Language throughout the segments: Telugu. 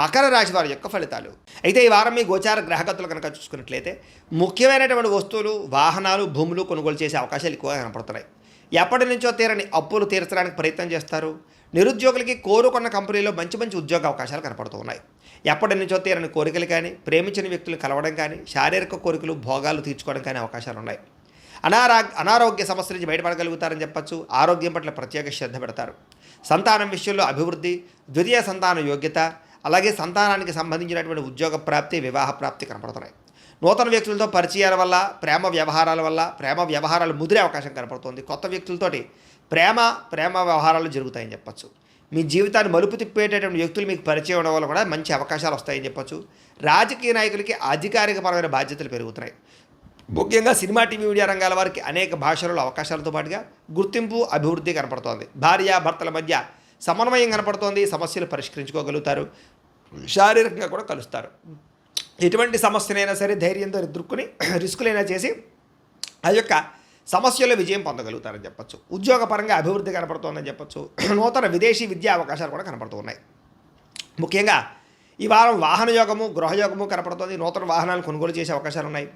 మకర రాశి వారి యొక్క ఫలితాలు. అయితే ఈ వారం మీ గోచార గ్రహగతులు కనుక చూసుకున్నట్లయితే ముఖ్యమైనటువంటి వస్తువులు, వాహనాలు, భూములు కొనుగోలు చేసే అవకాశాలు ఎక్కువగా కనపడుతున్నాయి. ఎప్పటి నుంచో తీరని అప్పులు తీర్చడానికి ప్రయత్నం చేస్తారు. నిరుద్యోగులకి కోరుకున్న కంపెనీలో మంచి మంచి ఉద్యోగ అవకాశాలు కనపడుతూ ఉన్నాయి. ఎప్పటి నుంచో తీరని కోరికలు కానీ, ప్రేమించిన వ్యక్తులు కలవడం కానీ, శారీరక కోరికలు, భోగాలు తీర్చుకోవడం కానీ అవకాశాలు ఉన్నాయి. అనారోగ్య సమస్యల నుంచి బయటపడగలుగుతారని చెప్పచ్చు. ఆరోగ్యం పట్ల ప్రత్యేక శ్రద్ధ పెడతారు. సంతానం విషయంలో అభివృద్ధి, ద్వితీయ సంతాన యోగ్యత, అలాగే సంతానానికి సంబంధించినటువంటి ఉద్యోగ ప్రాప్తి, వివాహ ప్రాప్తి కనపడుతున్నాయి. నూతన వ్యక్తులతో పరిచయాల వల్ల, ప్రేమ వ్యవహారాలు ముదిరే అవకాశం కనపడుతుంది. కొత్త వ్యక్తులతోటి ప్రేమ వ్యవహారాలు జరుగుతాయని చెప్పచ్చు. మీ జీవితాన్ని మలుపు తిప్పేటటువంటి వ్యక్తులు మీకు పరిచయం అవడం వల్ల కూడా మంచి అవకాశాలు వస్తాయని చెప్పచ్చు. రాజకీయ నాయకులకి అధికారికపరమైన బాధ్యతలు పెరుగుతున్నాయి. ముఖ్యంగా సినిమా, టీవీ, మీడియా రంగాల వారికి అనేక భాషలలో అవకాశాలతో పాటుగా గుర్తింపు, అభివృద్ధి కనపడుతోంది. భార్యాభర్తల మధ్య సమన్వయం కనపడుతోంది. సమస్యలు పరిష్కరించుకోగలుగుతారు. శారీరకంగా కూడా కలుస్తారు. ఎటువంటి సమస్యనైనా సరే ధైర్యంతో ఎదుర్కొని రిస్కులైనా చేసి ఆ యొక్క సమస్యల్లో విజయం పొందగలుగుతారని చెప్పచ్చు. ఉద్యోగపరంగా అభివృద్ధి కనపడుతోందని చెప్పచ్చు. నూతన విదేశీ విద్యా అవకాశాలు కూడా కనపడుతూ ఉన్నాయి. ముఖ్యంగా ఈ వారం వాహన యోగము, గృహయోగము కనపడుతుంది. నూతన వాహనాలు కొనుగోలు చేసే అవకాశాలు ఉన్నాయి.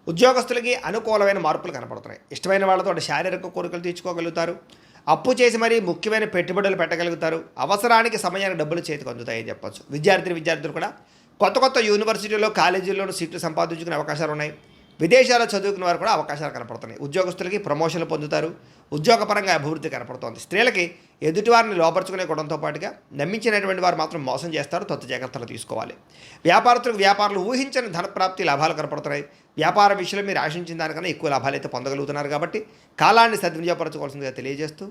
ఉద్యోగస్తులకి అనుకూలమైన మార్పులు కనపడుతున్నాయి. ఇష్టమైన వాళ్ళతో శారీరక కోరికలు తీర్చుకోగలుగుతారు. అప్పు చేసి మరీ ముఖ్యమైన పెట్టుబడులు పెట్టగలుగుతారు. అవసరానికి సమయానికి డబ్బులు చేతికి అందుతాయని చెప్పచ్చు. విద్యార్థులు కూడా కొత్త యూనివర్సిటీలో, కాలేజీల్లోనూ సీట్లు సంపాదించుకునే అవకాశాలు ఉన్నాయి. విదేశాల్లో చదువుకునే వారు కూడా అవకాశాలు కనపడుతున్నాయి. ఉద్యోగస్తులకి ప్రమోషన్లు పొందుతారు. ఉద్యోగపరంగా అభివృద్ధి కనపడుతోంది. స్త్రీలకి ఎదుటివారిని లోపరుచుకునే గుణంతో పాటుగా నమ్మించినటువంటి వారు మాత్రం మోసం చేస్తారు. జాగ్రత్తలు తీసుకోవాలి. వ్యాపారస్తులకు వ్యాపారాలు ఊహించని ధనప్రాప్తి, లాభాలు కనపడుతున్నాయి. వ్యాపార విషయంలో మీరు ఆశించిన దానికన్నా ఎక్కువ లాభాలు అయితే పొందగలుగుతున్నారు. కాబట్టి కాలాన్ని సద్వినియోగపరచుకోవాల్సిందిగా తెలియజేస్తూ